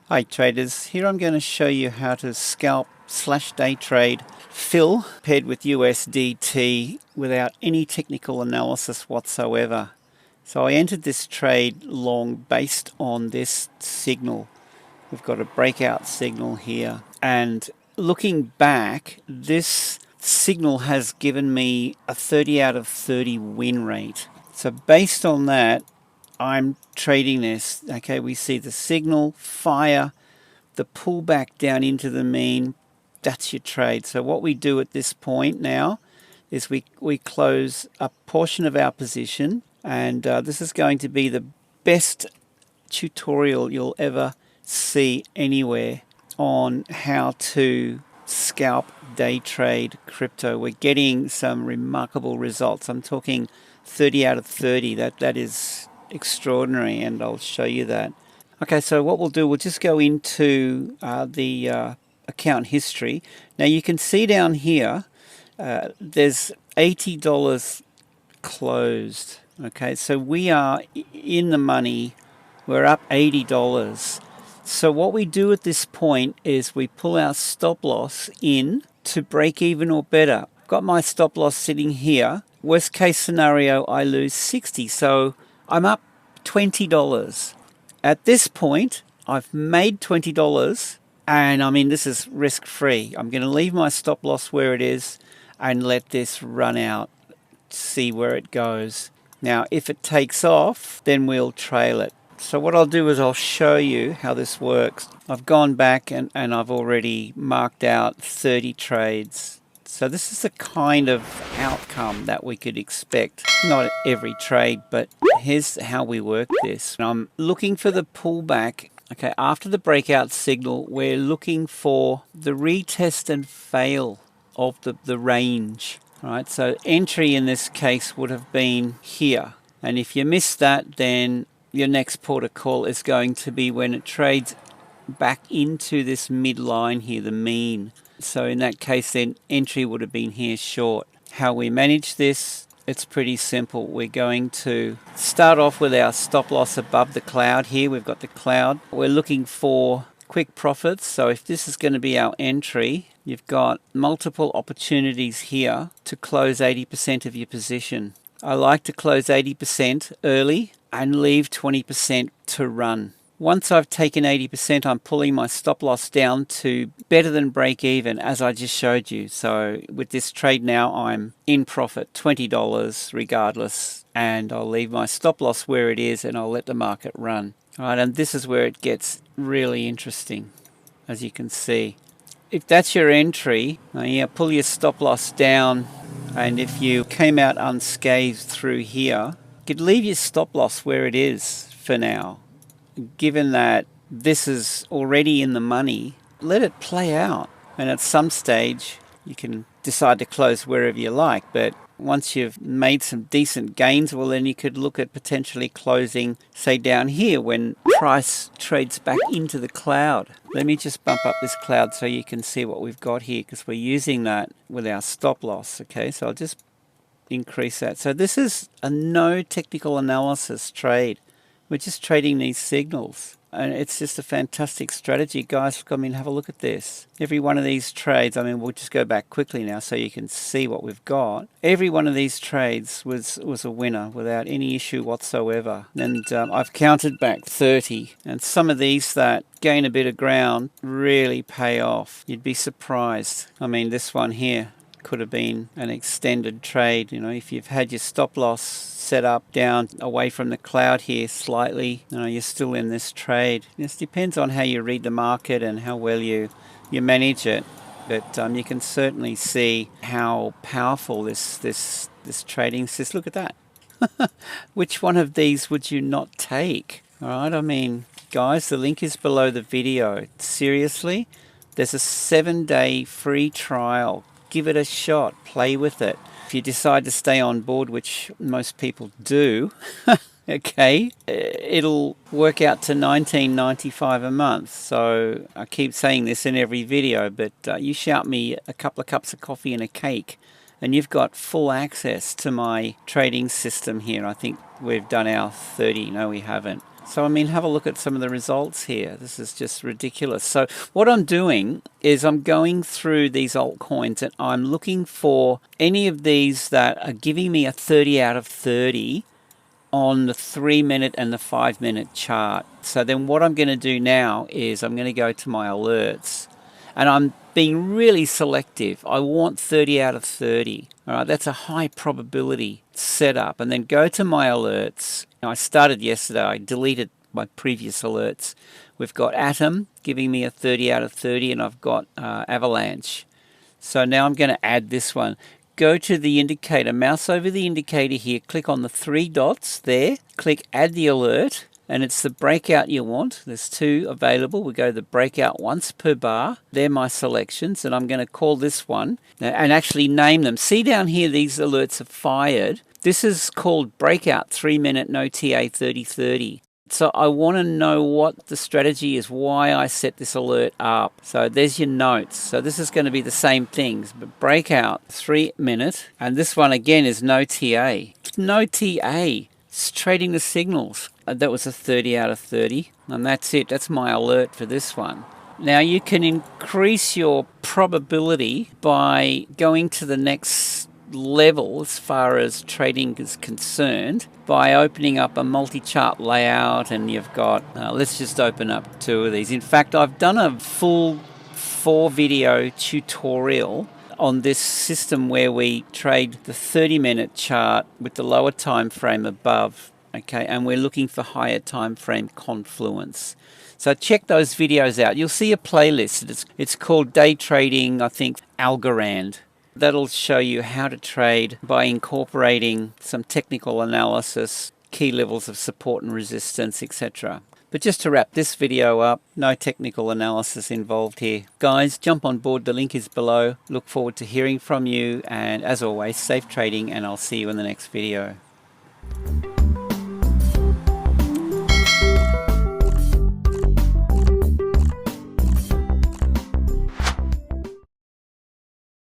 Hi traders, here I'm going to show you how to scalp slash day trade FIL paired with USDT without any technical analysis whatsoever. So I entered this trade long based on this signal. We've got a breakout signal here, and looking back, this signal has given me a 30 out of 30 win rate. So based on that, I'm trading this. Okay, we see the signal, fire, the pullback down into the mean. That's your trade. So what we do at this point now is we close a portion of our position, and this is going to be the best tutorial you'll ever see anywhere on how to scalp day trade crypto. We're getting some remarkable results. I'm talking 30 out of 30. That is extraordinary, and I'll show you that. Okay, so what we'll do, we'll just go into the account history. Now you can see down here, there's $80 closed. Okay, so we are in the money. We're up $80. So what we do at this point is we pull our stop loss in to break even or better. I've got my stop loss sitting here. Worst case scenario, I lose 60. So I'm up $20. At this point, I've made $20, and I mean, this is risk-free. I'm going to leave my stop loss where it is and let this run out, see where it goes. Now, if it takes off, then we'll trail it. So what I'll do is I'll show you how this works. I've gone back and I've already marked out 30 trades. So this is the kind of outcome that we could expect. Not every trade, but here's how we work this. I'm looking for the pullback. Okay, after the breakout signal, we're looking for the retest and fail of the range. All right, so entry in this case would have been here. And if you miss that, then your next port of call is going to be when it trades back into this midline here, the mean. So in that case, then entry would have been here short. How we manage this, it's pretty simple. We're going to start off with our stop loss above the cloud here. We've got the cloud. We're looking for quick profits. So if this is going to be our entry, you've got multiple opportunities here to close 80% of your position. I like to close 80% early and leave 20% to run. Once I've taken 80%, I'm pulling my stop loss down to better than break even, as I just showed you. So with this trade now, I'm in profit, $20 regardless, and I'll leave my stop loss where it is and I'll let the market run. All right, and this is where it gets really interesting, as you can see. If that's your entry, pull your stop loss down, and if you came out unscathed through here, you could leave your stop loss where it is for now. Given that this is already in the money, let it play out. And at some stage, you can decide to close wherever you like. But once you've made some decent gains, well, then you could look at potentially closing, say, down here when price trades back into the cloud. Let me just bump up this cloud so you can see what we've got here, because we're using that with our stop loss. Okay, so I'll just increase that. So this is a no technical analysis trade. We're just trading these signals, and it's just a fantastic strategy. Guys, I mean, have a look at this. Every one of these trades, I mean, we'll just go back quickly now so you can see what we've got. Every one of these trades was a winner without any issue whatsoever. And I've counted back 30, and some of these that gain a bit of ground really pay off. You'd be surprised. I mean, this one here could have been an extended trade. You know, if you've had your stop loss set up down away from the cloud here slightly, you're still in this trade. This depends on how you read the market and how well you manage it. But you can certainly see how powerful this trading system. Look at that. Which one of these would you not take? All right, I mean, guys, the link is below the video. Seriously, there's a 7-day free trial. Give it a shot. Play with it. If you decide to stay on board, which most people do, okay, it'll work out to $19.95 a month. So I keep saying this in every video, but you shout me a couple of cups of coffee and a cake, and you've got full access to my trading system here. I think we've done our 30. No, we haven't. So, I mean, have a look at some of the results here. This is just ridiculous. So what I'm doing is I'm going through these altcoins and I'm looking for any of these that are giving me a 30 out of 30 on the 3-minute and the 5-minute chart. So then what I'm going to do now is I'm going to go to my alerts, and I'm being really selective. I want 30 out of 30. All right, that's a high probability setup. And then go to my alerts. Now, I started yesterday. I deleted my previous alerts. We've got Atom giving me a 30 out of 30, and I've got Avalanche. So now I'm going to add this one. Go to the indicator, mouse over the indicator here, click on the 3 dots there, click add the alert, and it's the breakout you want. There's 2 available. We go to the breakout once per bar. They're my selections, and I'm going to call this one and actually name them. See down here, these alerts are fired. This is called breakout 3-minute no TA 30-30. So I want to know what the strategy is, why I set this alert up. So there's your notes. So this is going to be the same things, but breakout 3-minute, and this one again is no TA. No TA. It's trading the signals. That was a 30 out of 30, and that's it. That's my alert for this one. Now you can increase your probability by going to the next level as far as trading is concerned by opening up a multi-chart layout, and you've got let's just open up 2 of these. In fact, I've done a full 4-video tutorial on this system where we trade the 30-minute chart with the lower time frame above, okay, and we're looking for higher time frame confluence. So check those videos out. You'll see a playlist. It's called Day Trading, I think, Algorand. That'll show you how to trade by incorporating some technical analysis, key levels of support and resistance, etc. But just to wrap this video up, no technical analysis involved here. Guys, jump on board. The link is below. Look forward to hearing from you. And as always, safe trading, and I'll see you in the next video.